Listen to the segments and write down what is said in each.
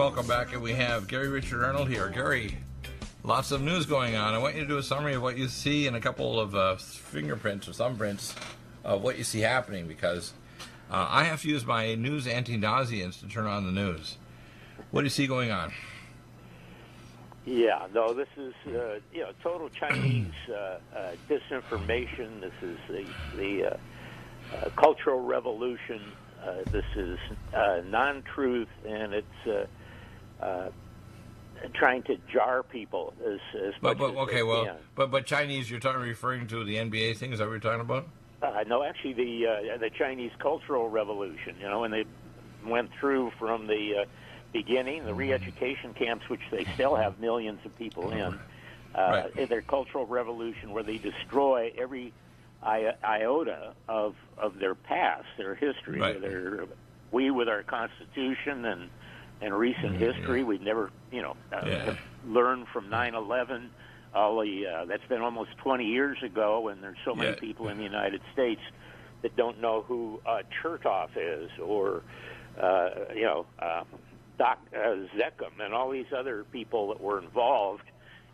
welcome back. And we have Gary Richard Arnold here. Gary, lots of news going on. I want you to do a summary of what you see and a couple of fingerprints or thumbprints of what you see happening, because I have to use my news anti-nauseants to turn on the news. What do you see going on? Yeah, no, this is total Chinese disinformation. This is the Cultural Revolution. This is non-truth, and it's trying to jar people as much as okay, they well, can. but Chinese, you're referring to the NBA thing? Is that what you're talking about? No, actually, the Chinese Cultural Revolution. You know, when they went through from the beginning, the re-education camps, which they still have millions of people in, their Cultural Revolution, where they destroy every iota of their past, their history. Right. We with our Constitution and recent history, we've never, have learned from 9/11. That's been almost 20 years ago, and there's so many people in the United States that don't know who Chertoff is, or Doc Zeckham, and all these other people that were involved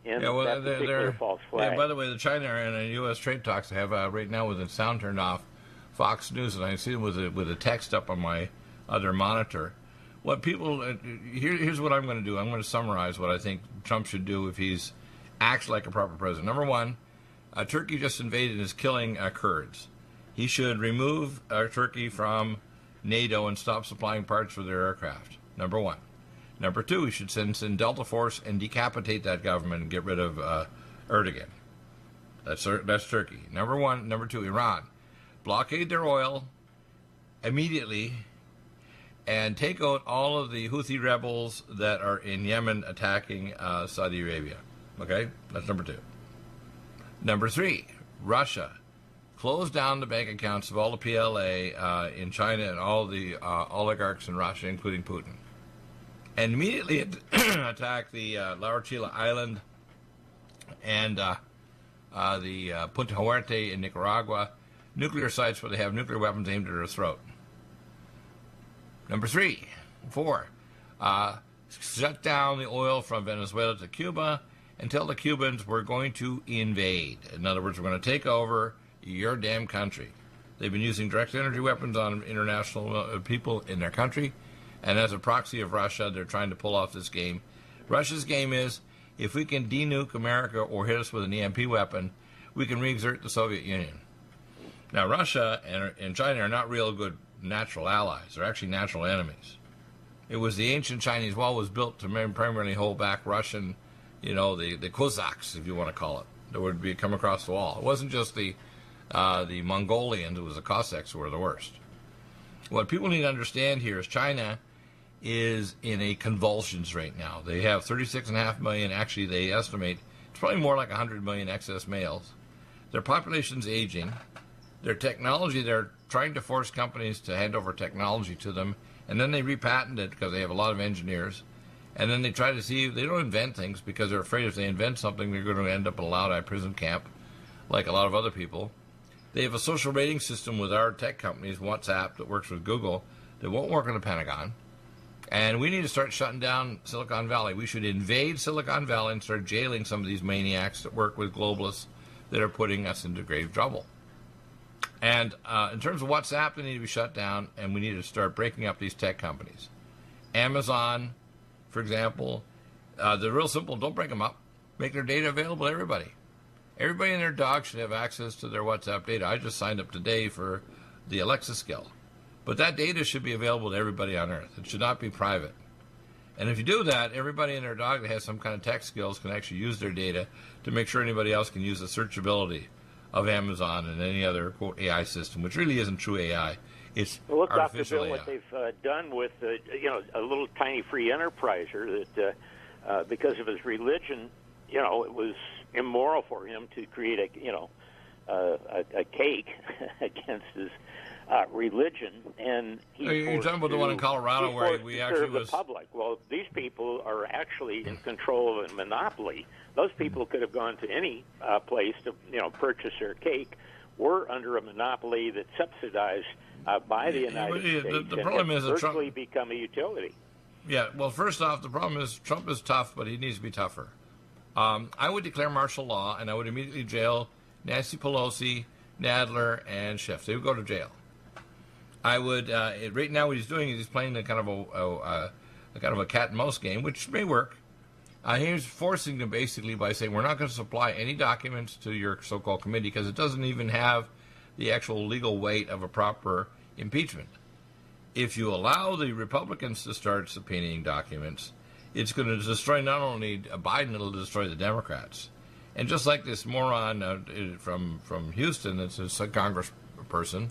in that particular false flag. Yeah, by the way, the China and U.S. trade talks have right now with the sound turned off, Fox News, and I see them with a text up on my other monitor. What people here's what I'm going to do. I'm going to summarize what I think Trump should do if he's acts like a proper president. Number one, Turkey just invaded and is killing Kurds. He should remove Turkey from NATO and stop supplying parts for their aircraft. Number one. Number two, he should send Delta Force and decapitate that government and get rid of Erdogan. That's Turkey. Number one. Number two, Iran. Blockade their oil immediately and take out all of the Houthi rebels that are in Yemen attacking Saudi Arabia. Okay? That's number two. Number three, Russia. Close down the bank accounts of all the PLA in China and all the oligarchs in Russia, including Putin. And immediately attack the La Chila Island and the Punta Huerte in Nicaragua, nuclear sites where they have nuclear weapons aimed at their throat. Number four, shut down the oil from Venezuela to Cuba and tell the Cubans we're going to invade. In other words, we're going to take over your damn country. They've been using direct energy weapons on international people in their country, and as a proxy of Russia, they're trying to pull off this game. Russia's game is, if we can denuke America or hit us with an EMP weapon, we can re-exert the Soviet Union. Now, Russia and China are not real good natural allies. They're actually natural enemies. It was the ancient Chinese wall was built to primarily hold back Russian, the Cossacks, if you want to call it, that would come across the wall. It wasn't just the Mongolians, it was the Cossacks who were the worst. What people need to understand here is China is in a convulsions right now. They have 36.5 million, actually they estimate it's probably more like 100 million excess males. Their population's aging. Their technology, they're trying to force companies to hand over technology to them, and then they repatent it because they have a lot of engineers. And then they try to see, they don't invent things because they're afraid if they invent something, they're going to end up in a loud-eye prison camp, like a lot of other people. They have a social rating system with our tech companies, WhatsApp, that works with Google, that won't work in the Pentagon. And we need to start shutting down Silicon Valley. We should invade Silicon Valley and start jailing some of these maniacs that work with globalists that are putting us into grave trouble. And in terms of WhatsApp, they need to be shut down, and we need to start breaking up these tech companies. Amazon, for example, they're real simple. Don't break them up. Make their data available to everybody. Everybody and their dog should have access to their WhatsApp data. I just signed up today for the Alexa skill. But that data should be available to everybody on Earth. It should not be private. And if you do that, everybody and their dog that has some kind of tech skills can actually use their data to make sure anybody else can use the searchability of Amazon and any other, quote, AI system, which really isn't true AI. It's artificial AI. Look, Dr. Bill, what they've done with, a little tiny free enterpriser that, because of his religion, it was immoral for him to create a cake against his religion, and you're talking about the one in Colorado where we actually the public. Well, these people are actually in control of a monopoly. Those people could have gone to any place to purchase their cake. We're under a monopoly that's subsidized by the United States. The problem is virtually become a utility. Yeah, well, first off, the problem is Trump is tough, but he needs to be tougher. I would declare martial law, and I would immediately jail Nancy Pelosi, Nadler, and Schiff. They would go to jail. I would right now what he's doing is he's playing a kind of a cat and mouse game, which may work. He's forcing them basically by saying we're not going to supply any documents to your so-called committee because it doesn't even have the actual legal weight of a proper impeachment. If you allow the Republicans to start subpoenaing documents, it's going to destroy not only Biden, it'll destroy the Democrats. And just like this moron from Houston, that's a congressperson,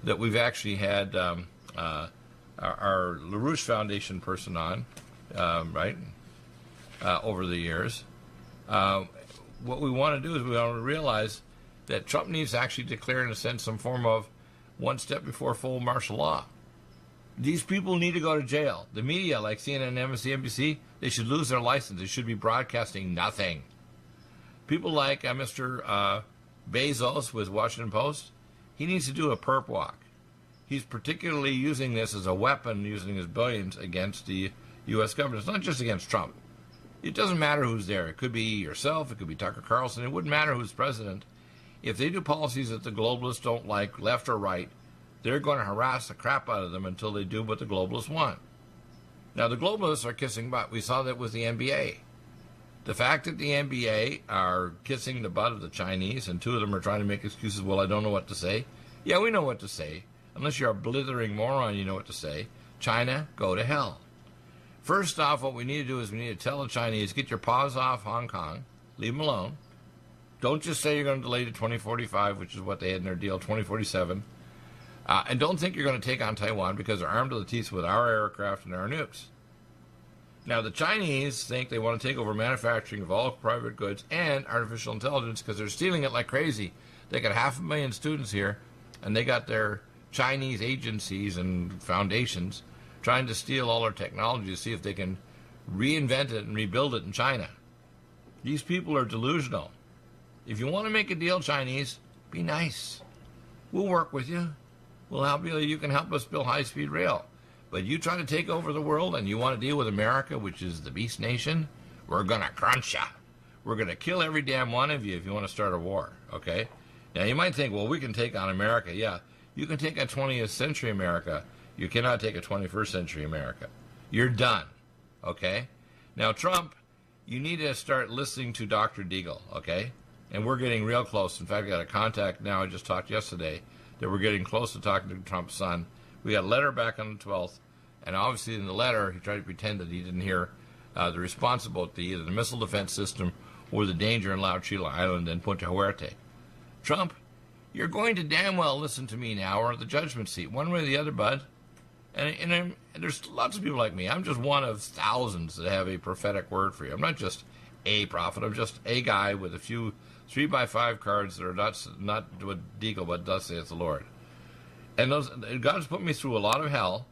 that we've actually had our LaRouche Foundation person on, right, over the years. What we want to do is we want to realize that Trump needs to actually declare, in a sense, some form of one step before full martial law. These people need to go to jail. The media, like CNN, MSNBC, they should lose their license. They should be broadcasting nothing. People like Mr. Bezos with Washington Post, he needs to do a perp walk. He's particularly using this as a weapon, using his billions against the U.S. government. It's not just against Trump. It doesn't matter who's there. It could be yourself. It could be Tucker Carlson. It wouldn't matter who's president. If they do policies that the globalists don't like, left or right, they're going to harass the crap out of them until they do what the globalists want. Now, the globalists are kissing butt. We saw that with the NBA. The fact that the NBA are kissing the butt of the Chinese, and two of them are trying to make excuses, well, I don't know what to say. Yeah, we know what to say. Unless you're a blithering moron, you know what to say. China, go to hell. First off, what we need to do is we need to tell the Chinese, get your paws off Hong Kong. Leave them alone. Don't just say you're going to delay to 2045, which is what they had in their deal, 2047. And don't think you're going to take on Taiwan because they're armed to the teeth with our aircraft and our nukes. Now, the Chinese think they want to take over manufacturing of all private goods and artificial intelligence because they're stealing it like crazy. They got 500,000 students here, and they got their Chinese agencies and foundations trying to steal all our technology to see if they can reinvent it and rebuild it in China. These people are delusional. If you want to make a deal, Chinese, be nice. We'll work with you. We'll help you. You can help us build high-speed rail. But you try to take over the world and you want to deal with America, which is the beast nation, we're going to crunch you. We're going to kill every damn one of you if you want to start a war, okay? Now, you might think, well, we can take on America. Yeah, you can take a 20th century America. You cannot take a 21st century America. You're done, okay? Now, Trump, you need to start listening to Dr. Deagle, okay? And we're getting real close. In fact, I got a contact now, I just talked yesterday, that we're getting close to talking to Trump's son. We got a letter back on the 12th, and obviously in the letter, he tried to pretend that he didn't hear the response about either the missile defense system or the danger in Lao Chila Island and Punta Huerte. Trump, you're going to damn well listen to me now or at the judgment seat, one way or the other, bud. And there's lots of people like me. I'm just one of thousands that have a prophetic word for you. I'm not just a prophet. I'm just a guy with a few 3x5 cards that are not what Deagle, but thus saith the Lord. And God's put me through a lot of hell,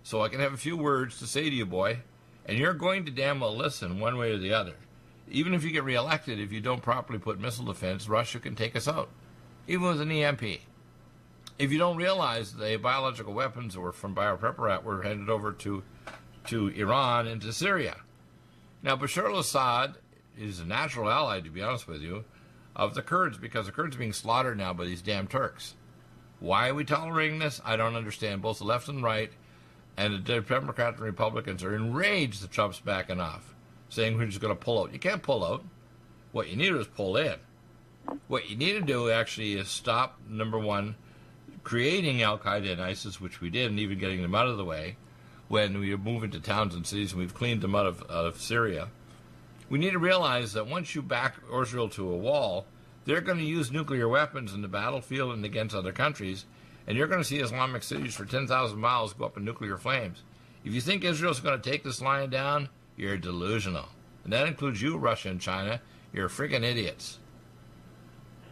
so I can have a few words to say to you, boy, and you're going to damn well listen one way or the other. Even if you get reelected, if you don't properly put missile defense, Russia can take us out, even with an EMP. If you don't realize the biological weapons that were from Biopreparat were handed over to Iran and to Syria. Now, Bashar al-Assad is a natural ally, to be honest with you, of the Kurds, because the Kurds are being slaughtered now by these damn Turks. Why are we tolerating this? I don't understand. Both the left and right and the Democrats and Republicans are enraged that Trump's backing off, saying we're just going to pull out. You can't pull out. What you need to do is pull in. What you need to do actually is stop, number one, creating Al-Qaeda and ISIS, which we did, and even getting them out of the way when we move into towns and cities and we've cleaned them out of Syria. We need to realize that once you back Israel to a wall, they're going to use nuclear weapons in the battlefield and against other countries, and you're going to see Islamic cities for 10,000 miles go up in nuclear flames. If you think Israel's going to take this line down, you're delusional. And that includes you, Russia and China. You're freaking idiots.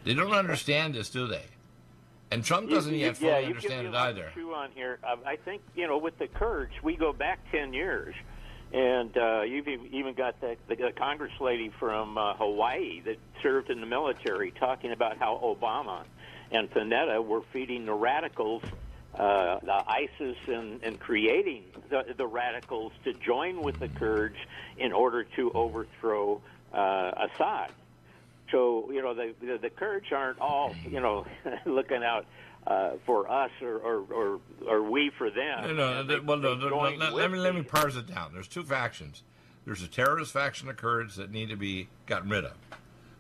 They don't understand this, do they? And Trump doesn't yet fully understand it either. On here. I think, with the Kurds, we go back 10 years. And you've even got the Congress lady from Hawaii that served in the military talking about how Obama and Panetta were feeding the radicals ISIS and creating the radicals to join with the Kurds in order to overthrow Assad. So, the Kurds aren't all, looking out for us or we for them. Let me parse it down. There's two factions. There's a terrorist faction of Kurds that need to be gotten rid of.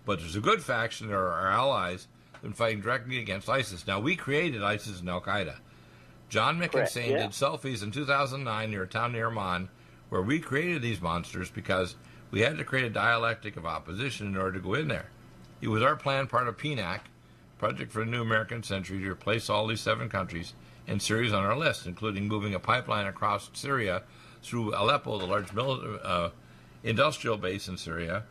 But there's a good faction, that are our allies, that are fighting directly against ISIS. Now, we created ISIS and Al-Qaeda. John Mickenstein did selfies in 2009 near a town near Amman, where we created these monsters because we had to create a dialectic of opposition in order to go in there. It was our plan, part of PNAC, Project for the New American Century, to replace all these 7 countries, and Syria's on our list, including moving a pipeline across Syria through Aleppo, the large industrial base in Syria,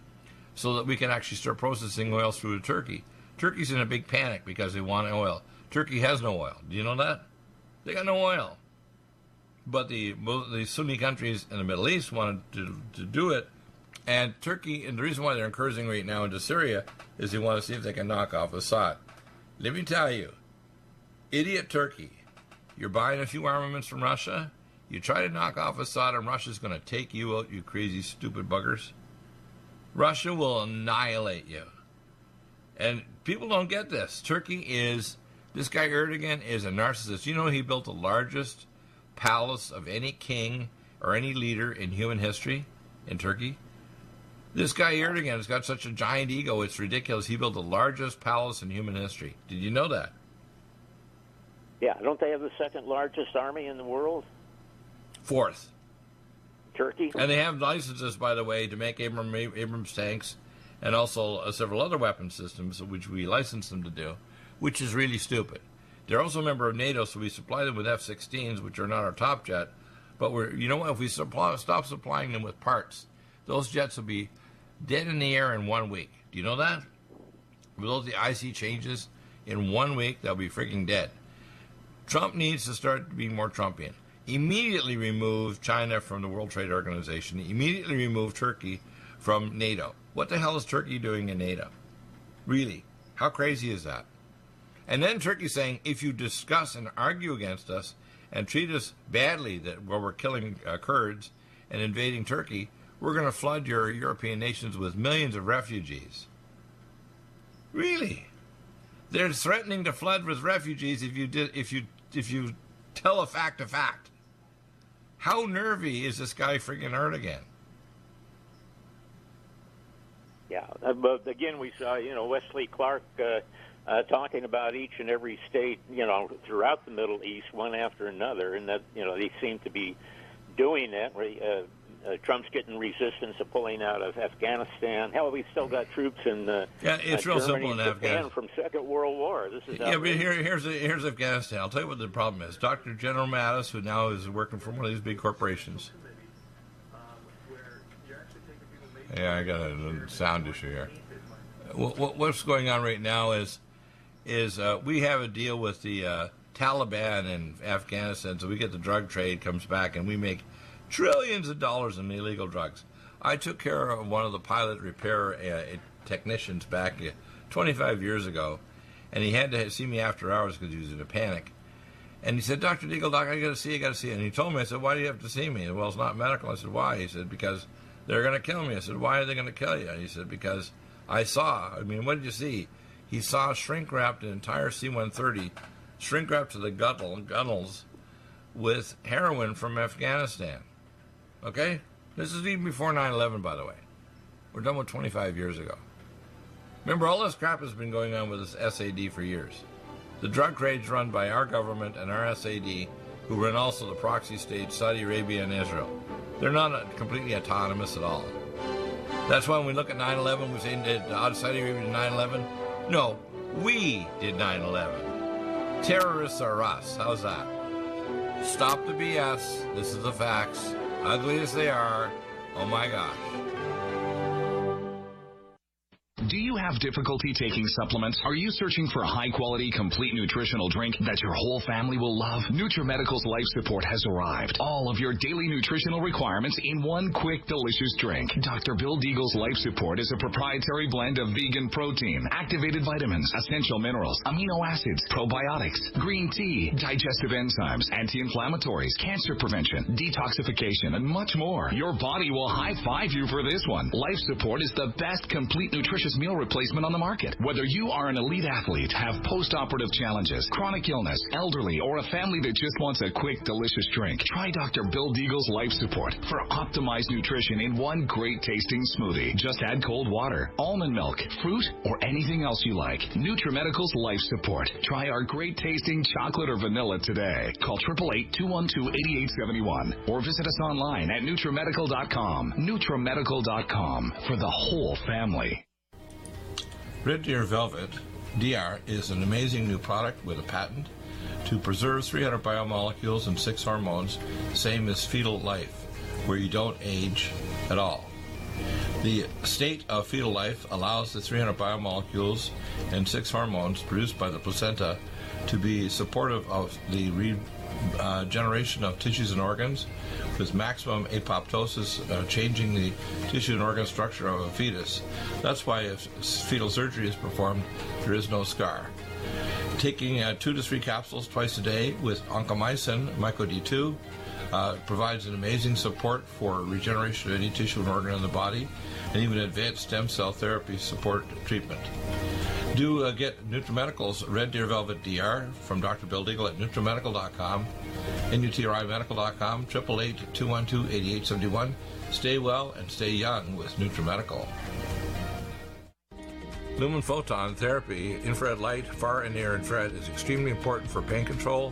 so that we can actually start processing oil through to Turkey. Turkey's in a big panic because they want oil. Turkey has no oil. Do you know that? They got no oil. But the Sunni countries in the Middle East wanted to do it. And Turkey, and the reason why they're encouraging right now into Syria is they want to see if they can knock off Assad. Let me tell you, idiot Turkey, you're buying a few armaments from Russia, you try to knock off Assad, and Russia's going to take you out, you crazy, stupid buggers. Russia will annihilate you. And people don't get this. This guy Erdogan is a narcissist. You know, he built the largest palace of any king or any leader in human history in Turkey. This guy Erdogan has got such a giant ego, it's ridiculous. He built the largest palace in human history. Did you know that? Yeah, don't they have the second largest army in the world? 4th. Turkey? And they have licenses, by the way, to make Abrams tanks and also several other weapon systems, which we license them to do, which is really stupid. They're also a member of NATO, so we supply them with F-16s, which are not our top jet. But if we stop supplying them with parts, those jets will be dead in the air in 1 week. Do you know that? With the IC changes, in 1 week, they'll be freaking dead. Trump needs to start being more Trumpian. Immediately remove China from the World Trade Organization. Immediately remove Turkey from NATO. What the hell is Turkey doing in NATO? Really? How crazy is that? And then Turkey's saying, if you discuss and argue against us and treat us badly, where we're killing Kurds and invading Turkey, we're going to flood your European nations with millions of refugees. Really? They're threatening to flood with refugees if you tell a fact. How nervy is this guy freaking Erdogan? Yeah, but again, we saw, Wesley Clark talking about each and every state, throughout the Middle East, one after another, and that, they seem to be doing that. Trump's getting resistance of pulling out of Afghanistan. Hell, we've still got troops in it's real Germany simple in and Japan Afghanistan from Second World War. This is but here's Afghanistan. I'll tell you what the problem is. Dr. General Mattis, who now is working for one of these big corporations. Yeah, I got a sound issue here. What's going on right now is we have a deal with the Taliban in Afghanistan, so we get the drug trade comes back, and we make trillions of dollars in illegal drugs. I took care of one of the pilot repair technicians back 25 years ago, and he had to see me after hours because he was in a panic. And he said, Dr. Deagle, Doc, I got to see you. And he told me, I said, why do you have to see me? Well, it's not medical. I said, why? He said, because they're going to kill me. I said, why are they going to kill you? And he said, because I saw. I mean, what did you see? He saw shrink-wrapped an entire C-130, shrink-wrapped to the gunnels with heroin from Afghanistan. Okay? This is even before 9/11, by the way. We're done with 25 years ago. Remember, all this crap has been going on with this SAD for years. The drug trade's run by our government and our SAD, who run also the proxy states, Saudi Arabia and Israel. They're not completely autonomous at all. That's why when we look at 9/11, we say, did Saudi Arabia do 9/11? No, we did 9/11. Terrorists are us. How's that? Stop the BS. This is the facts. Ugly as they are. Oh my gosh. Do you have difficulty taking supplements? Are you searching for a high-quality, complete nutritional drink that your whole family will love? NutriMedical's Life Support has arrived. All of your daily nutritional requirements in one quick, delicious drink. Dr. Bill Deagle's Life Support is a proprietary blend of vegan protein, activated vitamins, essential minerals, amino acids, probiotics, green tea, digestive enzymes, anti-inflammatories, cancer prevention, detoxification, and much more. Your body will high-five you for this one. Life Support is the best complete nutritious meal replacement on the market. Whether you are an elite athlete, have post-operative challenges, chronic illness, elderly, or a family that just wants a quick, delicious drink, try Dr. Bill Deagle's Life Support for optimized nutrition in one great-tasting smoothie. Just add cold water, almond milk, fruit, or anything else you like. NutriMedical's Life Support. Try our great-tasting chocolate or vanilla today. Call 888-212-8871 or visit us online at NutriMedical.com. NutriMedical.com for the whole family. Red Deer Velvet DR is an amazing new product with a patent to preserve 300 biomolecules and 6 hormones, same as fetal life, where you don't age at all. The state of fetal life allows the 300 biomolecules and 6 hormones produced by the placenta to be supportive of the regeneration of tissues and organs, with maximum apoptosis, changing the tissue and organ structure of a fetus. That's why if fetal surgery is performed, there is no scar. Taking 2 to 3 capsules twice a day with oncomycin, myco-D2, provides an amazing support for regeneration of any tissue and organ in the body, and even advanced stem cell therapy support treatment. Do get NutriMedical's Red Deer Velvet DR from Dr. Bill Deagle at NutriMedical.com, NutriMedical.com, 888-212-8871. Stay well and stay young with NutriMedical. Lumen photon therapy, infrared light, far and near infrared, is extremely important for pain control,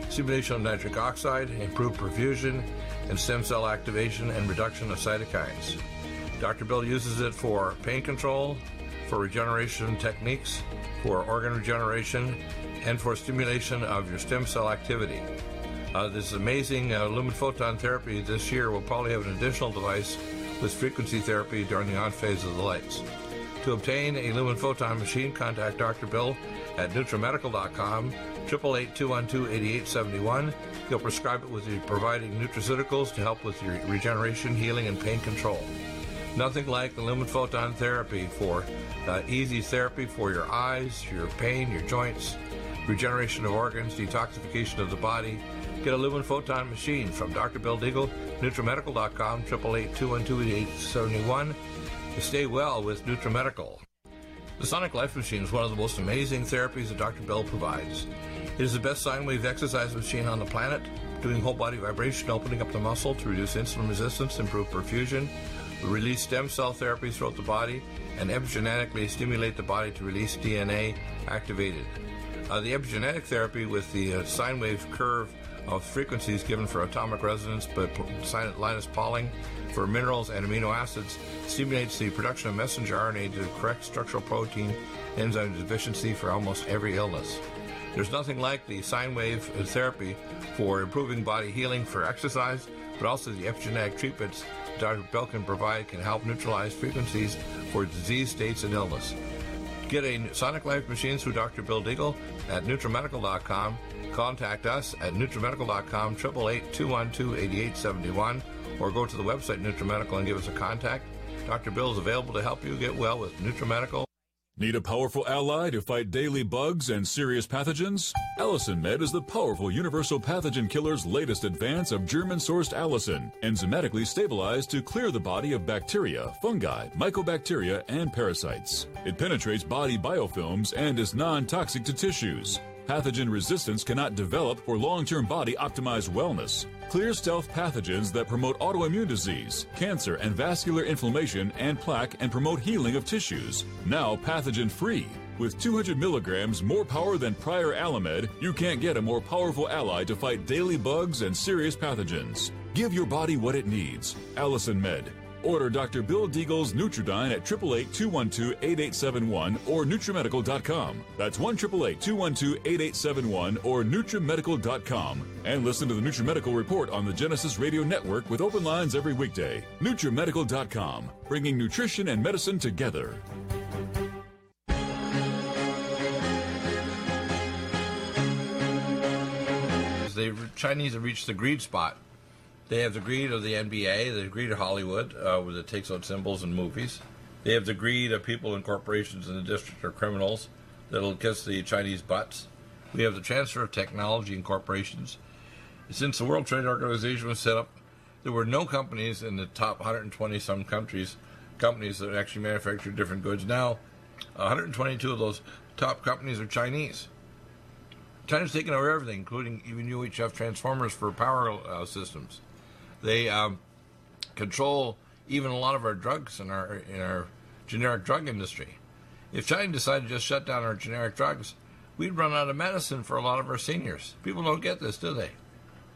stimulation of nitric oxide, improved perfusion, and stem cell activation and reduction of cytokines. Dr. Bill uses it for pain control, for regeneration techniques, for organ regeneration, and for stimulation of your stem cell activity. This amazing lumen photon therapy this year will probably have an additional device with frequency therapy during the on phase of the lights. To obtain a lumen photon machine, contact Dr. Bill at NutriMedical.com, 888-212-8871. He'll prescribe it with you providing nutraceuticals to help with your regeneration, healing, and pain control. Nothing like the lumen photon therapy for easy therapy for your eyes, your pain, your joints, regeneration of organs, detoxification of the body. Get a lumen photon machine from Dr. Bill Deagle, NutriMedical.com, 888-212-8871. To stay well with NutriMedical. The Sonic Life Machine is one of the most amazing therapies that Dr. Bill provides. It is the best sine wave exercise machine on the planet, doing whole body vibration, opening up the muscle to reduce insulin resistance, improve perfusion, release stem cell therapies throughout the body, and epigenetically stimulate the body to release DNA activated. The epigenetic therapy with the sine wave curve of frequencies given for atomic resonance, but Linus Pauling for minerals and amino acids, stimulates the production of messenger RNA to correct structural protein enzyme deficiency for almost every illness. There's nothing like the sine wave therapy for improving body healing for exercise, but also the epigenetic treatments Dr. Bill can provide can help neutralize frequencies for disease states and illness. Get a Sonic Life machine through Dr. Bill Deagle at NutriMedical.com. Contact us at NutriMedical.com, 888-212-8871, or go to the website NutriMedical and give us a contact. Dr. Bill is available to help you get well with NutriMedical. Need a powerful ally to fight daily bugs and serious pathogens? Allicin Med is the powerful universal pathogen killer's latest advance of German-sourced allicin, enzymatically stabilized to clear the body of bacteria, fungi, mycobacteria, and parasites. It penetrates body biofilms and is non-toxic to tissues. Pathogen resistance cannot develop for long-term body-optimized wellness. Clear stealth pathogens that promote autoimmune disease, cancer and vascular inflammation and plaque, and promote healing of tissues. Now pathogen-free. With 200 milligrams more power than prior Alamed, you can't get a more powerful ally to fight daily bugs and serious pathogens. Give your body what it needs. Allicin Med. Order Dr. Bill Deagle's Nutridyne at 888-212-8871 or NutriMedical.com. That's 1-888-212-8871 or NutriMedical.com. And listen to the NutriMedical Report on the Genesis Radio Network with open lines every weekday. NutriMedical.com, bringing nutrition and medicine together. the Chinese have reached the greed spot. They have the greed of the NBA, the greed of Hollywood, where it takes out symbols in movies. They have the greed of people and corporations in the district or criminals that'll kiss the Chinese butts. We have the transfer of technology and corporations. Since the World Trade Organization was set up, there were no companies in the top 120-some companies that actually manufacture different goods. Now, 122 of those top companies are Chinese. China's taken over everything, including even UHF transformers for power systems. They control even a lot of our drugs in our generic drug industry. If China decided to just shut down our generic drugs, we'd run out of medicine for a lot of our seniors. People don't get this, do they?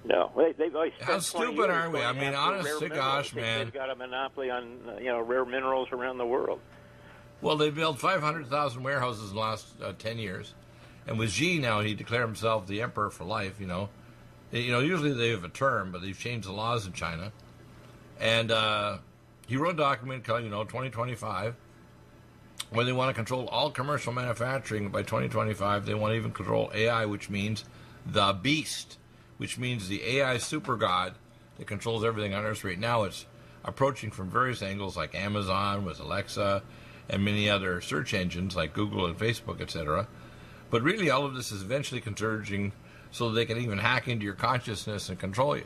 No, they've always spent How stupid are we? I mean, honest to gosh, man. They've got a monopoly on rare minerals around the world. Well, they built 500,000 warehouses in the last 10 years, and with Xi now, he declared himself the emperor for life. Usually they have a term, but they've changed the laws in China, and he wrote a document called 2025, where they want to control all commercial manufacturing by 2025. They want to even control AI, which means the beast, which means the AI super god that controls everything on Earth right now. It's approaching from various angles, like Amazon with Alexa and many other search engines like Google and Facebook, etc. But really, all of this is eventually converging so that they can even hack into your consciousness and control you.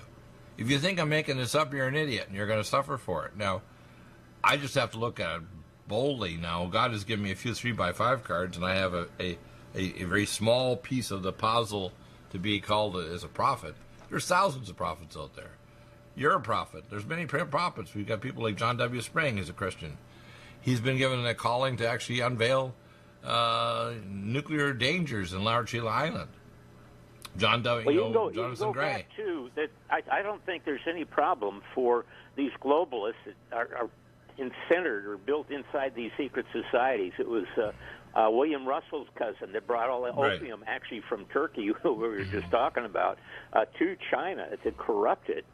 If you think I'm making this up, you're an idiot, and you're going to suffer for it. Now, I just have to look at it boldly now. God has given me a few 3x5 cards, and I have a very small piece of the puzzle to be called as a prophet. There's thousands of prophets out there. You're a prophet. There's many prophets. We've got people like John W. Spring, who's a Christian. He's been given a calling to actually unveil nuclear dangers in Lower Chile Island. Jonathan Gray. Back to that. I don't think there's any problem for these globalists that are centered or built inside these secret societies. It was William Russell's cousin that brought all the opium, actually from Turkey, who we were just talking about, to China to corrupt it,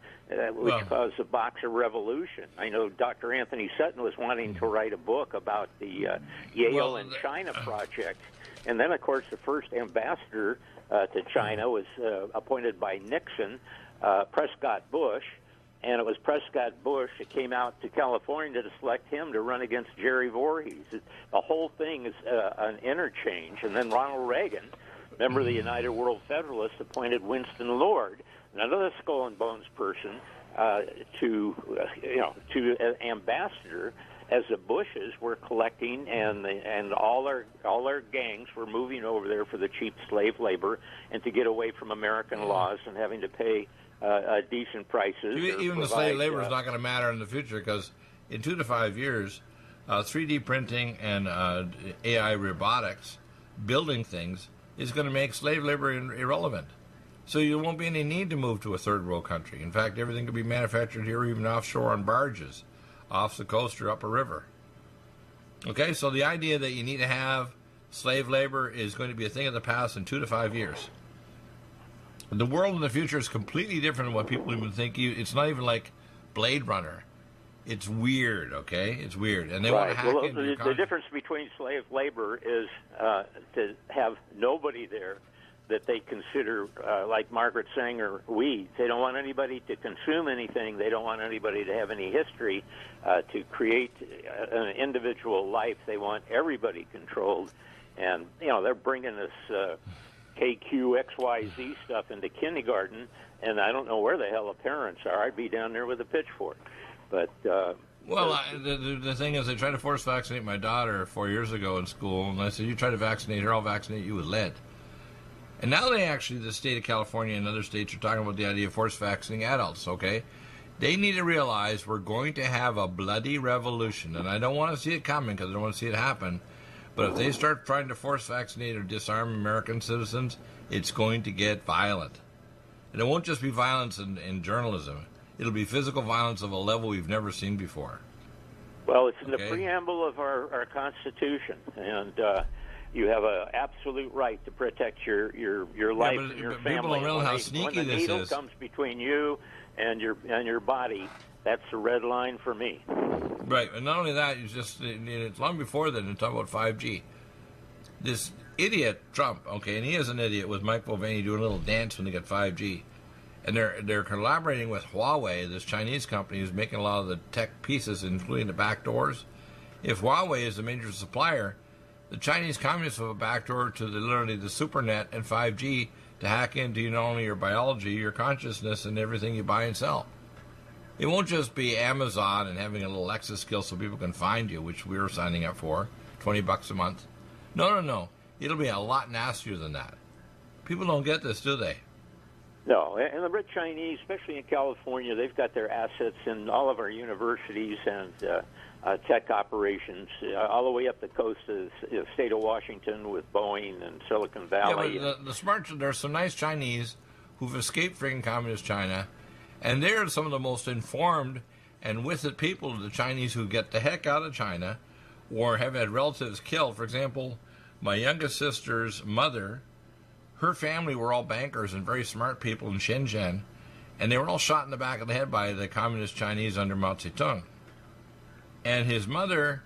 which caused the Boxer Revolution. I know Dr. Anthony Sutton was wanting to write a book about the Yale and China project. And then, of course, the first ambassador to China was appointed by Nixon, Prescott Bush. And it was Prescott Bush that came out to California to select him to run against Jerry Voorhees. The whole thing is an interchange. And then Ronald Reagan, member of the United World Federalists, appointed Winston Lord, another skull and bones person, to an ambassador, as the Bushes were collecting, and all their gangs were moving over there for the cheap slave labor and to get away from American laws and having to pay decent prices. Even the slave labor is not going to matter in the future, because in 2 to 5 years, 3D printing and AI robotics, building things, is going to make slave labor irrelevant. So there won't be any need to move to a third world country. In fact, everything could be manufactured here, even offshore on barges, off the coast or up a river. Okay, so the idea that you need to have slave labor is going to be a thing of the past in 2 to 5 years. The world in the future is completely different than what people even think. It's not even like Blade Runner. It's weird, okay? It's weird. And they want to hack into the difference between slave labor is to have nobody there that they consider, like Margaret Sanger, weeds. They don't want anybody to consume anything. They don't want anybody to have any history to create an individual life. They want everybody controlled. And, they're bringing this KQXYZ stuff into kindergarten, and I don't know where the hell the parents are. I'd be down there with a pitchfork. But the thing is, they tried to force vaccinate my daughter 4 years ago in school, and I said, you try to vaccinate her, I'll vaccinate you with lead. And now the state of California and other states are talking about the idea of force vaccinating adults, okay? They need to realize we're going to have a bloody revolution, and I don't want to see it coming because I don't want to see it happen. But if they start trying to force vaccinate or disarm American citizens, it's going to get violent. And it won't just be violence in journalism. It'll be physical violence of a level we've never seen before. Well, it's in the preamble of our Constitution, and you have an absolute right to protect your life and your family. People don't realize how sneaky this is. When the needle comes between you and your body, that's the red line for me. Right, and not only that, it's long before then, and talk about 5G. This idiot Trump, okay, and he is an idiot with Mike Mulvaney doing a little dance when they get 5G. And they're collaborating with Huawei, this Chinese company who's making a lot of the tech pieces, including the back doors. If Huawei is a major supplier, the Chinese communists have a backdoor to literally the SuperNet and 5G to hack into not only your biology, your consciousness, and everything you buy and sell. It won't just be Amazon and having a little Lexus skill so people can find you, which we're signing up for, $20 a month. No. It'll be a lot nastier than that. People don't get this, do they? No, and the rich Chinese, especially in California, they've got their assets in all of our universities and tech operations, all the way up the coast of the state of Washington with Boeing and Silicon Valley. Yeah, but there's some nice Chinese who've escaped freaking communist China, and they're some of the most informed and with it people, the Chinese who get the heck out of China or have had relatives killed. For example, my youngest sister's mother, her family were all bankers and very smart people in Shenzhen, and they were all shot in the back of the head by the communist Chinese under Mao Zedong. And his mother,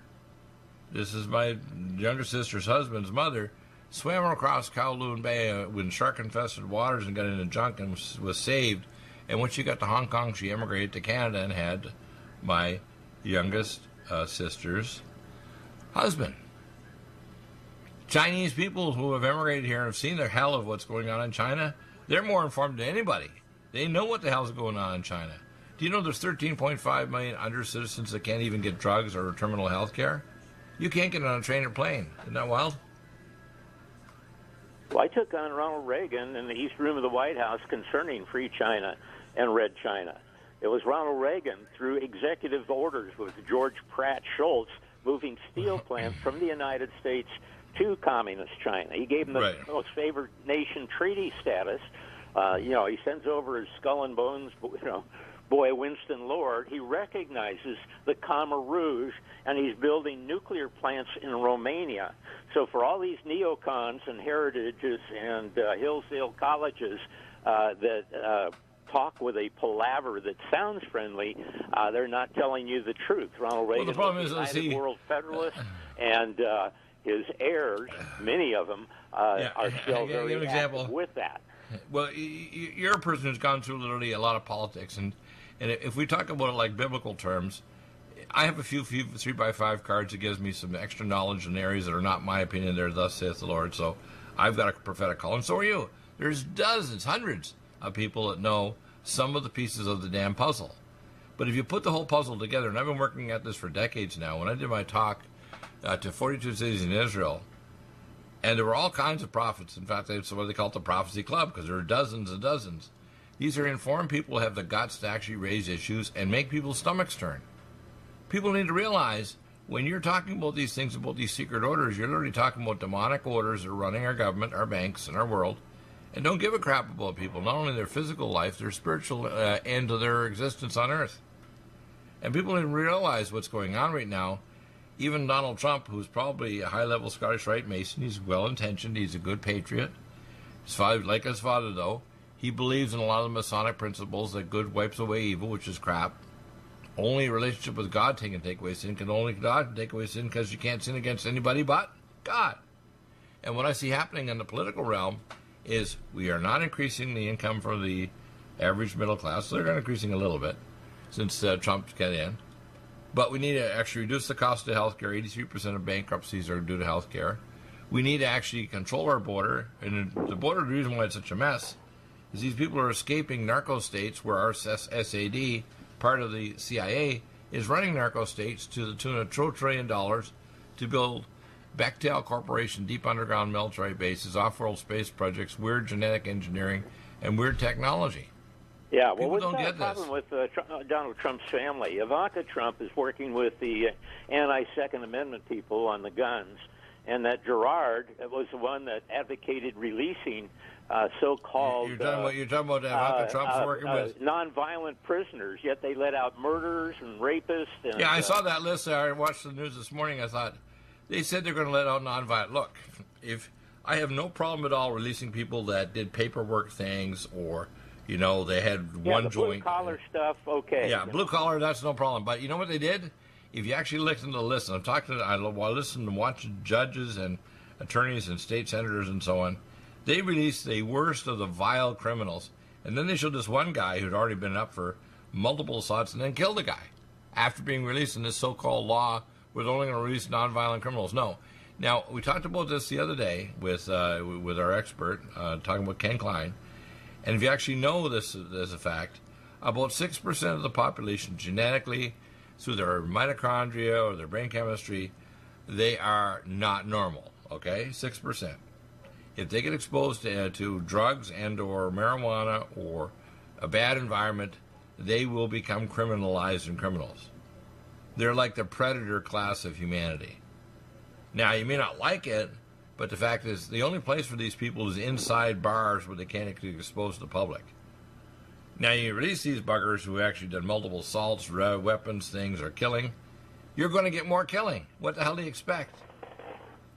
this is my younger sister's husband's mother, swam across Kowloon Bay in shark-infested waters and got into junk and was saved. And when she got to Hong Kong, she emigrated to Canada and had my youngest sister's husband. Chinese people who have emigrated here and have seen the hell of what's going on in China, they're more informed than anybody. They know what the hell's going on in China. Do you know there's 13.5 million under-citizens that can't even get drugs or terminal health care? You can't get on a train or plane. Isn't that wild? Well, I took on Ronald Reagan in the East Room of the White House concerning Free China and Red China. It was Ronald Reagan, through executive orders with George Pratt Schultz, moving steel plants from the United States to communist China. He gave them the most favored nation treaty status. He sends over his skull and bones, boy Winston Lord. He recognizes the Khmer Rouge, and he's building nuclear plants in Romania. So for all these neocons and heritages and Hillsdale colleges that talk with a palaver that sounds friendly, they're not telling you the truth. Ronald Reagan was a United World Federalist, and his heirs, many of them, are still very active with that. Well, you're a person who's gone through literally a lot of politics, and if we talk about it like biblical terms, I have a few 3x5 cards that gives me some extra knowledge in areas that are not my opinion. They're thus saith the Lord. So I've got a prophetic call, and so are you. There's dozens, hundreds of people that know some of the pieces of the damn puzzle. But if you put the whole puzzle together, and I've been working at this for decades now, when I did my talk to 42 cities in Israel, and there were all kinds of prophets. In fact, that's what they call it the Prophecy Club, because there are dozens and dozens. These are informed people who have the guts to actually raise issues and make people's stomachs turn. People need to realize when you're talking about these things, about these secret orders, you're literally talking about demonic orders that are running our government, our banks, and our world, and don't give a crap about people, not only their physical life, their spiritual end of their existence on earth. And people need to realize what's going on right now. Even Donald Trump, who's probably a high-level Scottish Rite Mason, he's well-intentioned, he's a good patriot. His father, like his father, though, he believes in a lot of the Masonic principles that good wipes away evil, which is crap. Only a relationship with God can take away sin. Only God can take away sin, because you can't sin against anybody but God. And what I see happening in the political realm is we are not increasing the income for the average middle class. They're increasing a little bit since Trump got in. But we need to actually reduce the cost of health care. 83% of bankruptcies are due to health care. We need to actually control our border. And the border, the reason why it's such a mess is these people are escaping narco states where our SAD, part of the CIA, is running narco states to the tune of $2 trillion to build Bechtel Corporation deep underground military bases, off-world space projects, weird genetic engineering, and weird technology. Yeah, well, what's the problem with Donald Trump's family? Ivanka Trump is working with the anti-Second Amendment people on the guns, and that Gerard was the one that advocated releasing so-called... You're talking about Ivanka Trump's working with... nonviolent prisoners, yet they let out murderers and rapists. And, I saw that list. I watched the news this morning. I thought, they said they're going to let out nonviolent... Look, if I have no problem at all releasing people that did paperwork things or... they had one joint. Blue-collar stuff, okay. Yeah, blue-collar, that's no problem. But you know what they did? If you actually listen to the list, and I listen and watch judges and attorneys and state senators and so on. They release the worst of the vile criminals, and then they showed this one guy who'd already been up for multiple assaults and then killed the guy after being released in this so-called law with only going to release nonviolent criminals. No. Now, we talked about this the other day with our expert, talking about Ken Klein, and if you actually know this as a fact, about 6% of the population genetically, through their mitochondria or their brain chemistry, they are not normal, okay? 6%. If they get exposed to drugs and or marijuana or a bad environment, they will become criminalized and criminals. They're like the predator class of humanity. Now, you may not like it, but the fact is the only place for these people is inside bars where they can't get exposed to the public. Now, you release these buggers who actually done multiple assaults, weapons, things, or killing, you're going to get more killing. What the hell do you expect?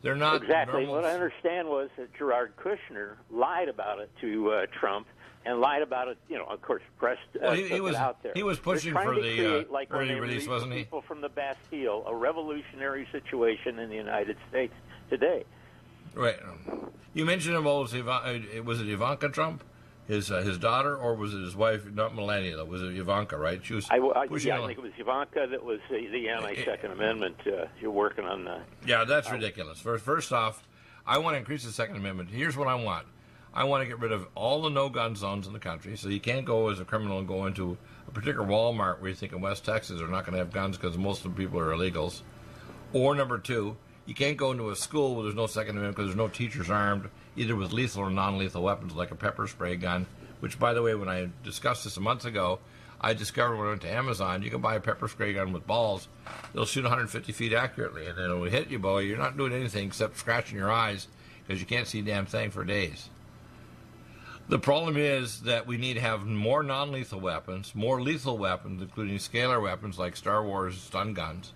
They're not exactly. normal. What I understand was that Jared Kushner lied about it to Trump and lied about it. You know, of course, press he was it out there. He was pushing They're for trying to the create, like early when they release, wasn't he? People from the Bastille, a revolutionary situation in the United States today. Right. You mentioned about was it Ivanka Trump, his daughter, or was it his wife? Not Melania, though. Was it Ivanka? Right? She was pushing. I think it was Ivanka that was the anti-Second Amendment. You're working on that. Yeah, that's ridiculous. First off, I want to increase the Second Amendment. Here's what I want. I want to get rid of all the no-gun zones in the country, so you can't go as a criminal and go into a particular Walmart where you think in West Texas they're not going to have guns because most of the people are illegals. Or number two, you can't go into a school where there's no Second Amendment because there's no teachers armed, either with lethal or non-lethal weapons like a pepper spray gun, which, by the way, when I discussed this a month ago, I discovered when I went to Amazon, you can buy a pepper spray gun with balls. They'll shoot 150 feet accurately, and it'll hit you, boy. You're not doing anything except scratching your eyes because you can't see a damn thing for days. The problem is that we need to have more non-lethal weapons, more lethal weapons, including scalar weapons like Star Wars stun guns.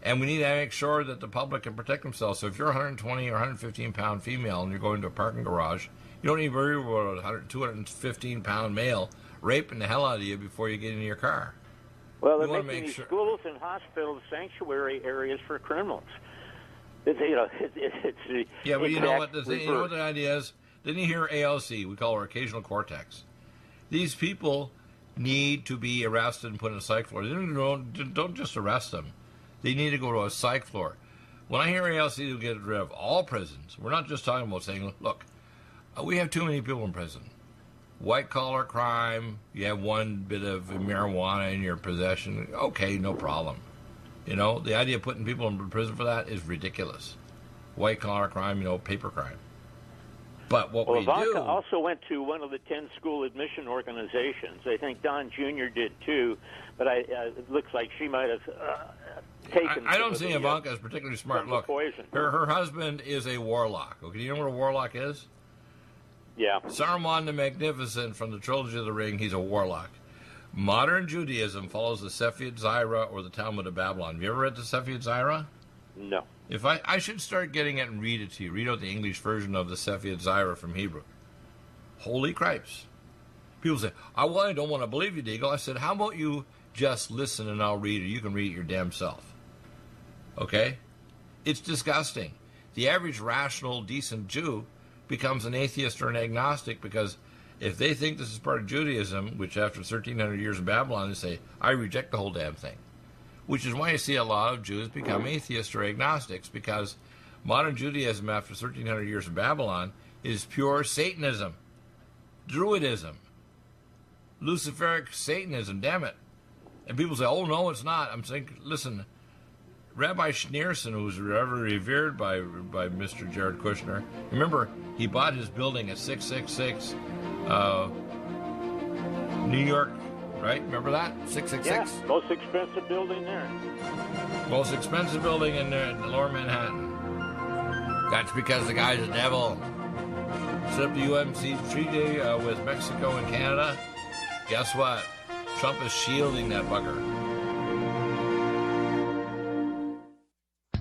And we need to make sure that the public can protect themselves. So if you're a 120 or 115-pound female and you're going to a parking garage, you don't need to worry about a 215-pound male raping the hell out of you before you get into your car. Well, they're making these schools and hospitals sanctuary areas for criminals. It's yeah, but you know what the idea is? Didn't you hear ALC? We call her occasional cortex. These people need to be arrested and put in a psych floor. Don't just arrest them. They need to go to a psych floor. When I hear ALC will get rid of all prisons, we're not just talking about saying, look, we have too many people in prison. White-collar crime, you have one bit of marijuana in your possession, okay, no problem. You know, the idea of putting people in prison for that is ridiculous. White-collar crime, paper crime. But what we Ivanka do... also went to one of the 10 school admission organizations. I think Don Jr. did too, but it looks like she might have taken... I don't see Ivanka as particularly smart. Look, her husband is a warlock. Okay, do you know what a warlock is? Yeah. Saruman the Magnificent from the Trilogy of the Ring, he's a warlock. Modern Judaism follows the Sephirot Zaira or the Talmud of Babylon. Have you ever read the Sephirot Zaira? No. If I should start getting it and read it to you. Read out the English version of the Sephirot Zaira from Hebrew. Holy cripes. People say, I don't want to believe you, Deagle. I said, how about you just listen and I'll read it. You can read it your damn self. Okay? It's disgusting. The average rational, decent Jew becomes an atheist or an agnostic because if they think this is part of Judaism, which after 1,300 years of Babylon, they say, I reject the whole damn thing. Which is why you see a lot of Jews become atheists or agnostics, because modern Judaism after 1,300 years of Babylon is pure Satanism, Druidism, Luciferic Satanism, damn it. And people say, oh, no, it's not. I'm saying, listen, Rabbi Schneerson, who was revered by Mr. Jared Kushner, remember, he bought his building at 666 New York, right? Remember that? 666? Yeah, most expensive building there. Most expensive building in lower Manhattan. That's because the guy's a devil. Set up the UMC treaty with Mexico and Canada. Guess what? Trump is shielding that bugger.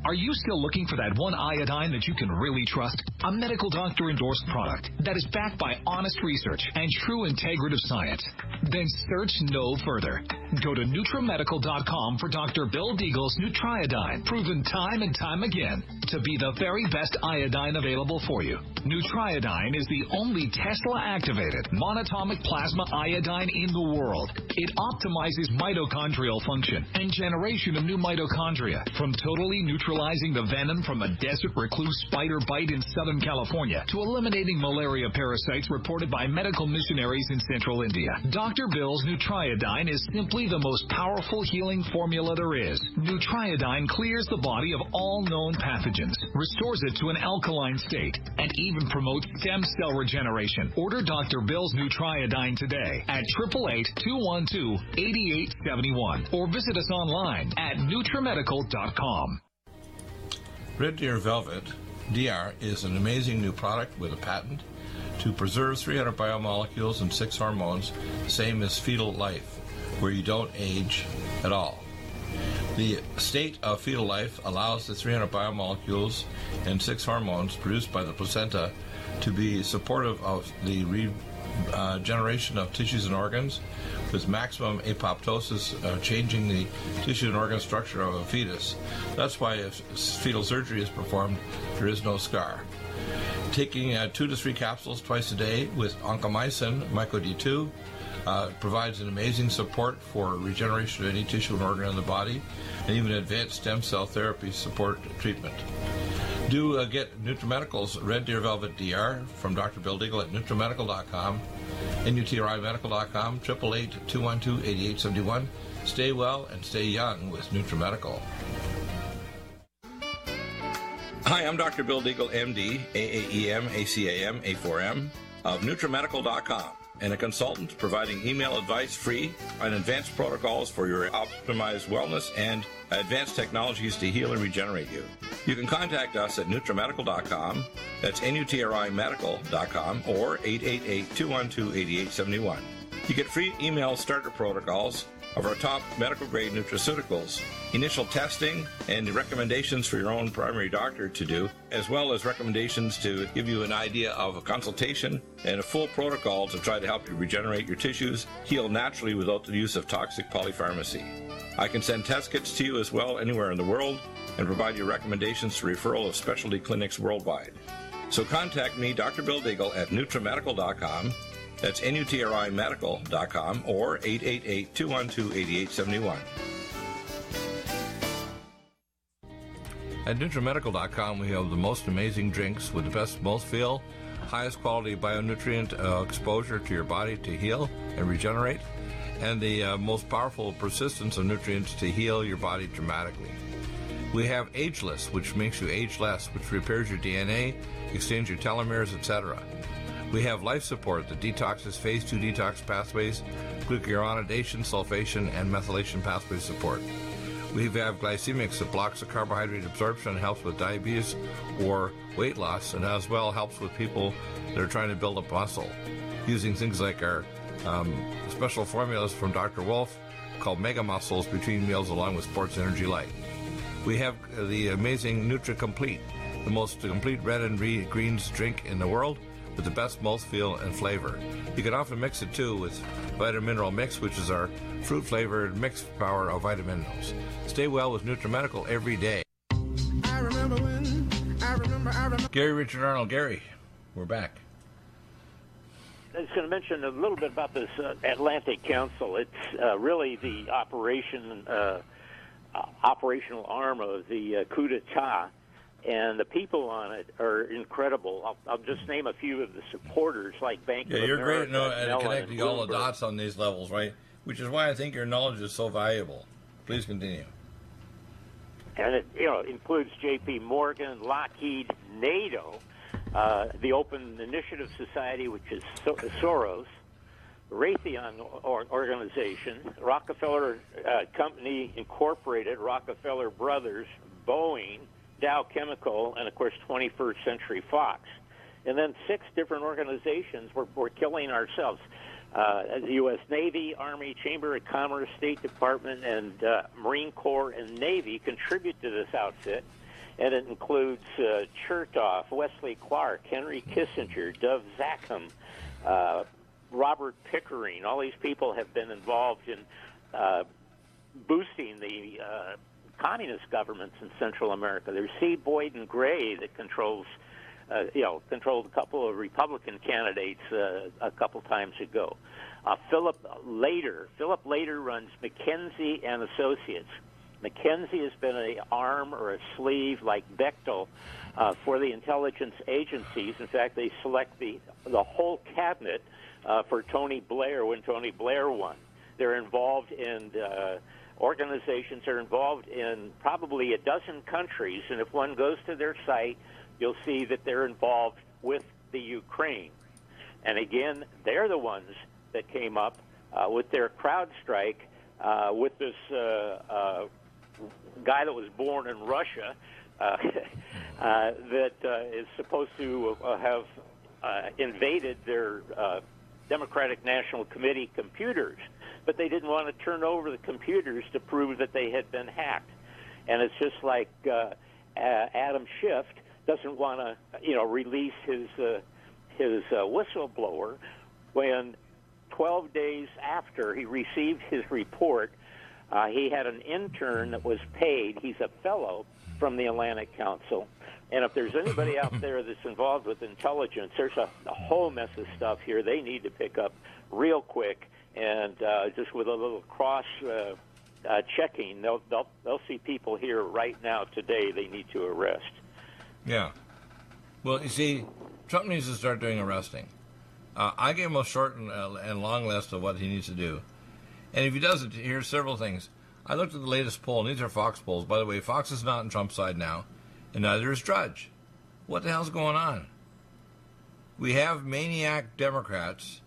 Are you still looking for that one iodine that you can really trust? A medical doctor endorsed product that is backed by honest research and true integrative science? Then search no further. Go to NutriMedical.com for Dr. Bill Deagle's Nutriodine, proven time and time again to be the very best iodine available for you. Nutriodine is the only Tesla-activated monatomic plasma iodine in the world. It optimizes mitochondrial function and generation of new mitochondria, from totally neutralizing the venom from a desert recluse spider bite in Southern California to eliminating malaria parasites reported by medical missionaries in central India. Dr. Bill's Nutriodine is simply the most powerful healing formula there is. Nutriodine clears the body of all known pathogens, restores it to an alkaline state, and even promotes stem cell regeneration. Order Dr. Bill's Nutriodine today at 888-212-8871 or visit us online at NutriMedical.com. Red Deer Velvet DR is an amazing new product with a patent to preserve 300 biomolecules and 6 hormones, same as fetal life, where you don't age at all. The state of fetal life allows the 300 biomolecules and 6 hormones produced by the placenta to be supportive of the regeneration of tissues and organs, with maximum apoptosis, changing the tissue and organ structure of a fetus. That's why if fetal surgery is performed, there is no scar. Taking 2 to 3 capsules twice a day with oncomycin, myco-D2, provides an amazing support for regeneration of any tissue and organ in the body, and even advanced stem cell therapy support treatment. Do get NutriMedical's Red Deer Velvet DR from Dr. Bill Deagle at NutriMedical.com, NutriMedical.com, 888-212-8871. Stay well and stay young with NutriMedical. Hi, I'm Dr. Bill Deagle, MD, AAEM, ACAM, A4M, of NutriMedical.com, and a consultant providing email advice free on advanced protocols for your optimized wellness and advanced technologies to heal and regenerate you. You can contact us at NutriMedical.com, that's NutriMedical.com, or 888-212-8871. You get free email starter protocols of our top medical-grade nutraceuticals, initial testing, and recommendations for your own primary doctor to do, as well as recommendations to give you an idea of a consultation and a full protocol to try to help you regenerate your tissues, heal naturally without the use of toxic polypharmacy. I can send test kits to you as well anywhere in the world and provide you recommendations to referral of specialty clinics worldwide. So contact me, Dr. Bill Deagle, at NutriMedical.com. That's NutriMedical.com, or 888-212-8871. At NutriMedical.com, we have the most amazing drinks with the best mouthfeel, highest quality bionutrient exposure to your body to heal and regenerate, and the most powerful persistence of nutrients to heal your body dramatically. We have Ageless, which makes you age less, which repairs your DNA, extends your telomeres, etc. We have Life Support that detoxes phase 2 detox pathways, glucuronidation, sulfation, and methylation pathway support. We have Glycemics that blocks the carbohydrate absorption and helps with diabetes or weight loss, and as well helps with people that are trying to build up muscle, using things like our special formulas from Dr. Wolf called Mega Muscles between meals along with Sports Energy Light. We have the amazing Nutri-Complete, the most complete red and greens drink in the world, with the best mouthfeel and flavor. You can often mix it too with Vitamin Mineral Mix, which is our fruit-flavored mixed power of vitamin minerals. Stay well with NutriMedical every day. I remember. Gary Richard Arnold. Gary, we're back. I was going to mention a little bit about this Atlantic Council. It's really the operational arm of the coup d'etat. And the people on it are incredible. I'll just name a few of the supporters, like Bank of America. You're great at connecting all the dots on these levels, right? Which is why I think your knowledge is so valuable. Please continue. And it includes J.P. Morgan, Lockheed, NATO, the Open Initiative Society, which is Soros, Raytheon Organization, Rockefeller Company Incorporated, Rockefeller Brothers, Boeing, Dow Chemical, and, of course, 21st Century Fox. And then 6 different organizations we're killing ourselves. The U.S. Navy, Army, Chamber of Commerce, State Department, and Marine Corps and Navy contribute to this outfit. and it includes Chertoff, Wesley Clark, Henry Kissinger, Dov Zachem, Robert Pickering. All these people have been involved in boosting the communist governments in Central America. There's C. Boyden Gray that controlled a couple of Republican candidates a couple times ago. Philip Lader runs McKinsey and Associates. McKinsey has been an arm or a sleeve like Bechtel for the intelligence agencies. In fact, they select the whole cabinet for Tony Blair when Tony Blair won. They're involved in organizations are involved in probably a dozen countries, and if one goes to their site, you'll see that they're involved with the Ukraine. And again, they're the ones that came up with their CrowdStrike with this guy that was born in Russia that is supposed to have invaded their Democratic National Committee computers, but they didn't want to turn over the computers to prove that they had been hacked. And it's just like Adam Schiff doesn't want to, release his whistleblower when 12 days after he received his report, he had an intern that was paid. He's a fellow from the Atlantic Council. And if there's anybody out there that's involved with intelligence, there's a whole mess of stuff here they need to pick up real quick. And just with a little cross-checking, they'll see people here right now today they need to arrest. Yeah. Well, you see, Trump needs to start doing arresting. I gave him a short and long list of what he needs to do. And if he doesn't, here's several things. I looked at the latest poll, and these are Fox polls. By the way, Fox is not on Trump's side now, and neither is Drudge. What the hell's going on? We have maniac Democrats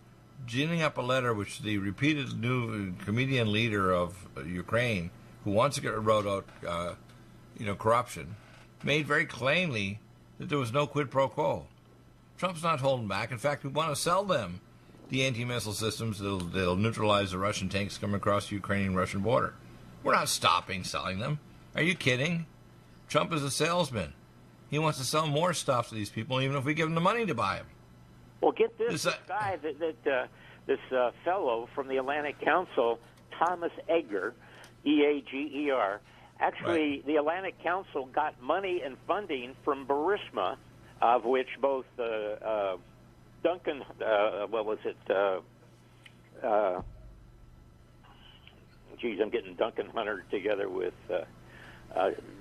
ginning up a letter which the repeated new comedian leader of Ukraine, who wants to get rid of corruption, made very plainly that there was no quid pro quo. Trump's not holding back. In fact, we want to sell them the anti-missile systems that'll neutralize the Russian tanks coming across the Ukrainian-Russian border. We're not stopping selling them. Are you kidding? Trump is a salesman. He wants to sell more stuff to these people, even if we give him the money to buy them. Well, get this guy, this fellow from the Atlantic Council, Thomas Egger, E-A-G-E-R. Actually, right. The Atlantic Council got money and funding from Burisma, of which both Duncan, I'm getting Duncan Hunter together with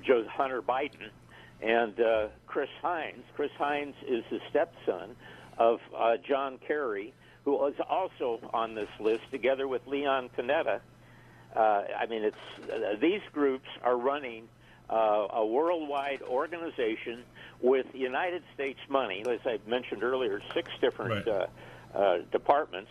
Joe Hunter Biden and Chris Hines. Chris Hines is the stepson of John Kerry, who is also on this list, together with Leon Panetta. These groups are running a worldwide organization with United States money. As I mentioned earlier, 6 different departments,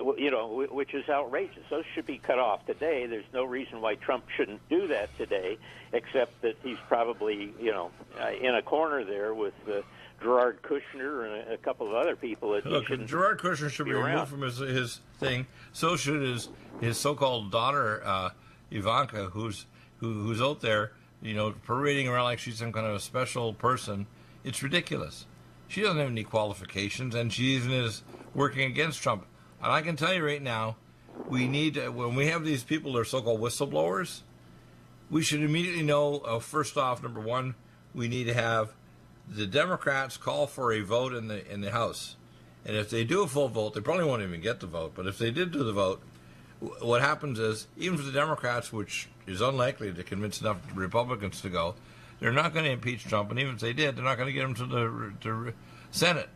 which is outrageous. Those should be cut off today. There's no reason why Trump shouldn't do that today, except that he's probably, in a corner there with Gerard Kushner and a couple of other people. Look, Gerard Kushner should be removed from his thing. So should his so-called daughter, Ivanka, who's out there, parading around like she's some kind of a special person. It's ridiculous. She doesn't have any qualifications, and she even is working against Trump. And I can tell you right now, we need when we have these people that are so-called whistleblowers, we should immediately know, first off, number one, we need to have the Democrats call for a vote in the House. And if they do a full vote, they probably won't even get the vote. But if they did do the vote, what happens is, even for the Democrats, which is unlikely to convince enough Republicans to go, they're not going to impeach Trump. And even if they did, they're not going to get him to the Senate.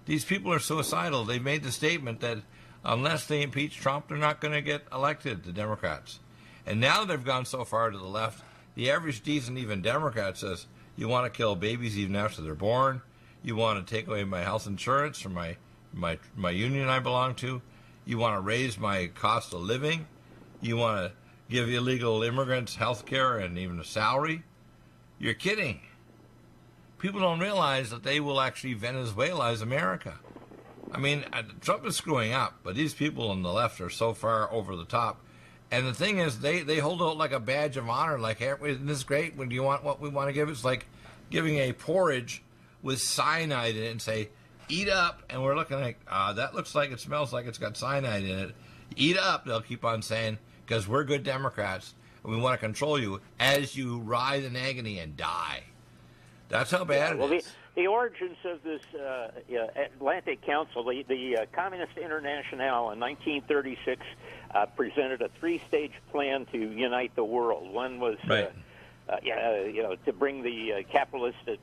These people are suicidal. They made the statement that unless they impeach Trump, they're not going to get elected, the Democrats. And now they've gone so far to the left, the average decent even Democrat says, you want to kill babies even after they're born. You want to take away my health insurance from my union I belong to. You want to raise my cost of living. You want to give illegal immigrants health care and even a salary. You're kidding. People don't realize that they will actually Venezuelaize America. I mean, Trump is screwing up, but these people on the left are so far over the top. And the thing is, they hold it like a badge of honor. Like, hey, isn't this great? When do you want what we want to give? It's like giving a porridge with cyanide in it and say, eat up. And we're looking like, that looks like it smells like it's got cyanide in it. Eat up, they'll keep on saying, because we're good Democrats and we want to control you as you writhe in agony and die. That's how bad it is. The origins of this Atlantic Council, the Communist Internationale in 1936 presented a three-stage plan to unite the world. One was, to bring the capitalistic,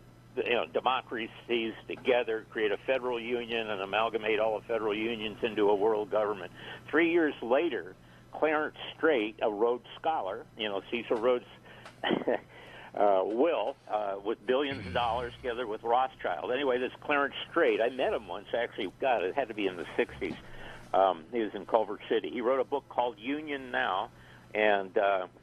democracies together, create a federal union, and amalgamate all the federal unions into a world government. 3 years later, Clarence Strait, a Rhodes Scholar, Cecil Rhodes' with billions of dollars together with Rothschild. Anyway, this Clarence Strait, I met him once, actually. God, it had to be in the 60s. He was in Culver City. He wrote a book called Union Now, and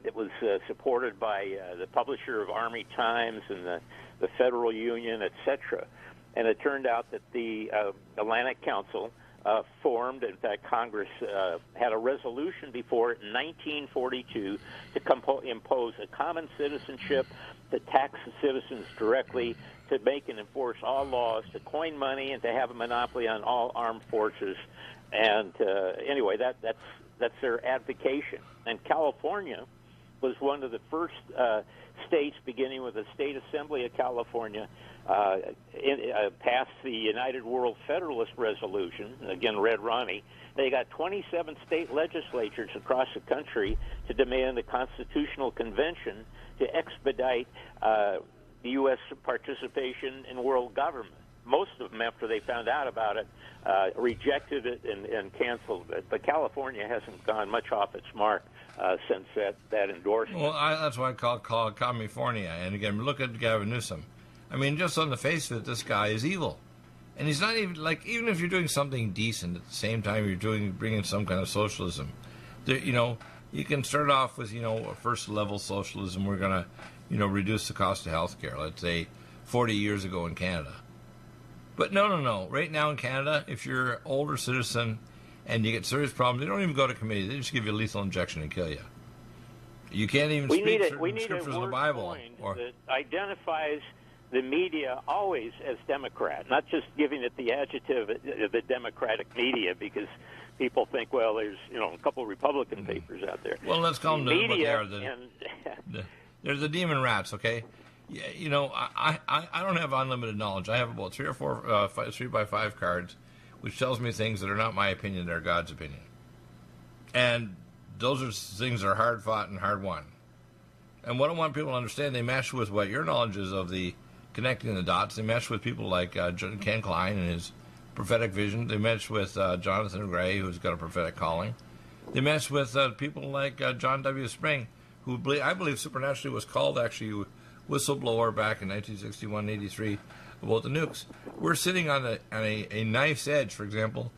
it was supported by the publisher of Army Times and the Federal Union, etc. And it turned out that the Atlantic Council formed. In fact, Congress had a resolution before it in 1942 to impose a common citizenship, to tax the citizens directly, to make and enforce all laws, to coin money, and to have a monopoly on all armed forces. And anyway, that's their advocation. And California was one of the first states, beginning with the State Assembly of California, passed the United World Federalist Resolution, again, Red Ronnie. They got 27 state legislatures across the country to demand a constitutional convention to expedite the U.S. participation in world government. Most of them, after they found out about it, rejected it and canceled it. But California hasn't gone much off its mark since that endorsement. Well, that's why I call it California. And again, look at Gavin Newsom. I mean, just on the face of it, this guy is evil. And he's not even, even if you're doing something decent, at the same time you're bringing some kind of socialism. You can start off with, a first-level socialism. We're going to, reduce the cost of health care, let's say 40 years ago in Canada. But no. Right now in Canada, if you're an older citizen and you get serious problems, they don't even go to committee. They just give you a lethal injection and kill you. You can't even speak certain scriptures of the Bible. That identifies the media always as Democrat, not just giving it the adjective the Democratic media, because people think, well, there's a couple of Republican papers out there. Well, let's call them what they are. They're the demon rats, okay? I don't have unlimited knowledge. I have about 3 or 4 3x5 cards, which tells me things that are not my opinion, they're God's opinion. And those are things that are hard fought and hard won. And what I want people to understand, they mesh with what your knowledge is of the connecting the dots. They mesh with people like Ken Klein and his prophetic vision. They mesh with Jonathan Gray, who's got a prophetic calling. They mesh with people like John W. Spring, who I believe supernaturally was called actually whistleblower back in 1961-83 about the nukes. We're sitting on a knife's edge. For example,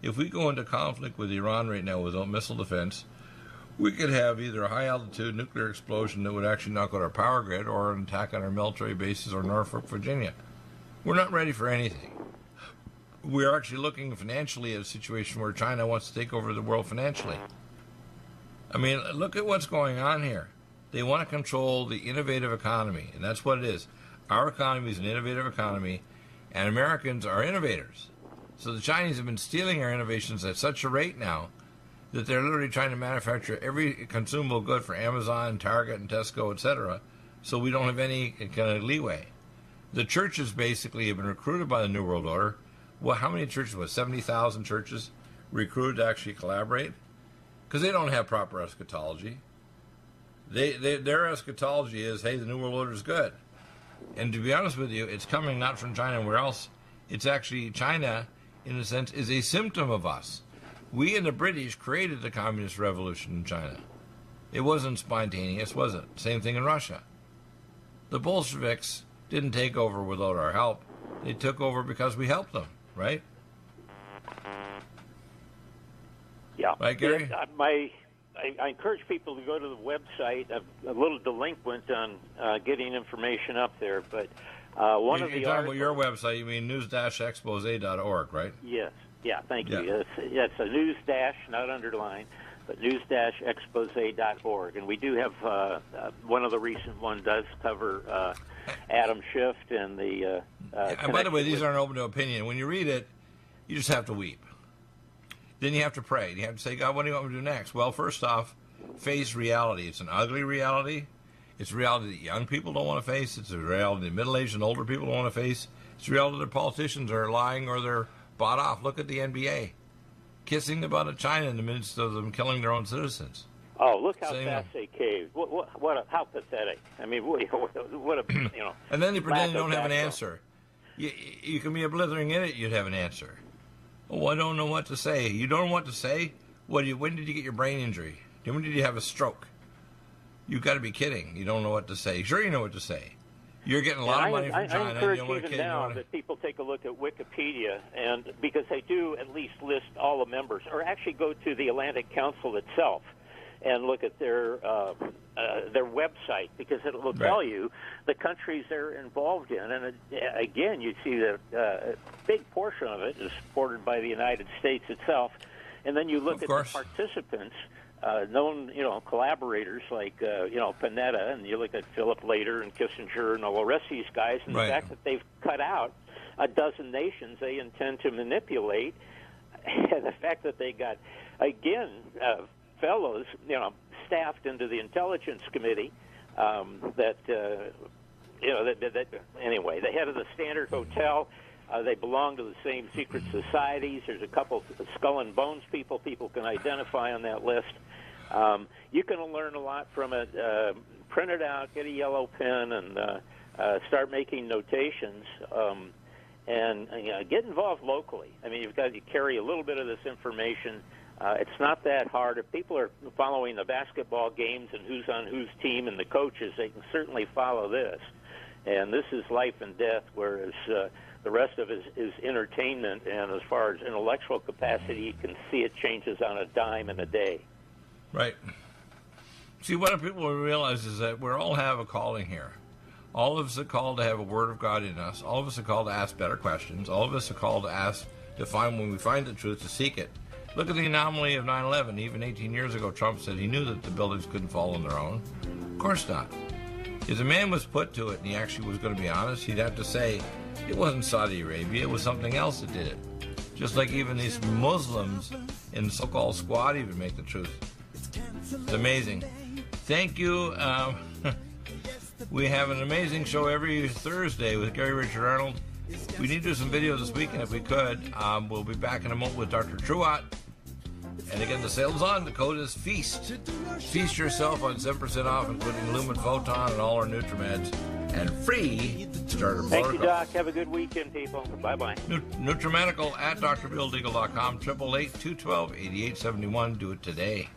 if we go into conflict with Iran right now without missile defense, we could have either a high-altitude nuclear explosion that would actually knock out our power grid, or an attack on our military bases or Norfolk, Virginia. We're not ready for anything. We're actually looking financially at a situation where China wants to take over the world financially. I mean, look at what's going on here. They want to control the innovative economy, and that's what it is. Our economy is an innovative economy, and Americans are innovators. So the Chinese have been stealing our innovations at such a rate now that they're literally trying to manufacture every consumable good for Amazon, Target, and Tesco, etc., so we don't have any kind of leeway. The churches basically have been recruited by the New World Order. Well, how many churches? 70,000 churches recruited to actually collaborate? Because they don't have proper eschatology. Their eschatology is, hey, the New World Order is good. And to be honest with you, it's coming not from China and where else. It's actually China, in a sense, is a symptom of us. We and the British created the communist revolution in China. It wasn't spontaneous, was it? Same thing in Russia. The Bolsheviks didn't take over without our help. They took over because we helped them, right? Yeah. Right, Gary? I encourage people to go to the website. I'm a little delinquent on getting information up there, but one of the You're talking about your website, you mean news-expose.org, right? Yes. Yeah, thank you. It's a news dash, not underline, news-expose.org. And we do have one of the recent ones does cover Adam Schiff and the. And by the way, these aren't open to opinion. When you read it, you just have to weep. Then you have to pray. You have to say, God, what do you want me to do next? Well, first off, face reality. It's an ugly reality. It's a reality that young people don't want to face. It's a reality that middle-aged and older people don't want to face. It's a reality that politicians are lying or they're bought off. Look at the NBA. Kissing the butt of China in the midst of them killing their own citizens. Oh, look how fast they caved. How pathetic. I mean, what a, And then they pretend you don't have an answer. You can be a blithering idiot, you'd have an answer. Oh, I don't know what to say. You don't know what to say? When did you get your brain injury? When did you have a stroke? You've got to be kidding. You don't know what to say. Sure you know what to say. You're getting a lot of money from China. I encourage even now that people take a look at Wikipedia, and because they do at least list all the members, or actually go to the Atlantic Council itself and look at their website, because it will tell you the countries they're involved in. And again, you see that a big portion of it is supported by the United States itself. And then you look at the participants, known, collaborators like, Panetta, and you look at Philip Lader and Kissinger and all the rest of these guys, and the fact that they've cut out a dozen nations they intend to manipulate, and the fact that they got, again, fellows, staffed into the Intelligence Committee anyway, the head of the Standard Hotel, they belong to the same secret societies. There's a couple of Skull and Bones people can identify on that list. You can learn a lot from it. Print it out, get a yellow pen, and start making notations. And get involved locally. I mean, you've got to carry a little bit of this information. It's not that hard. If people are following the basketball games and who's on whose team and the coaches, they can certainly follow this. And this is life and death, whereas the rest of it is entertainment. And as far as intellectual capacity, you can see it changes on a dime in a day. Right. See, what people realize is that we all have a calling here. All of us are called to have a word of God in us. All of us are called to ask better questions. All of us are called to find, when we find the truth, to seek it. Look at the anomaly of 9/11. Even 18 years ago, Trump said he knew that the buildings couldn't fall on their own. Of course not. If the man was put to it and he actually was going to be honest, he'd have to say it wasn't Saudi Arabia, it was something else that did it. Just like even these Muslims in the so-called squad even make the truth. It's amazing. Thank you. We have an amazing show every Thursday with Gary Richard Arnold. We need to do some videos this weekend if we could. We'll be back in a moment with Dr. Truott. And again, the sale's on. The code is FEAST. Feast yourself on 7% off, including Lumen Photon and all our NutriMeds. And free starter protocol. Thank you, Doc. Have a good weekend, people. Bye-bye. NutriMedical at drbilldeagle.com, 888-212-8871. Do it today.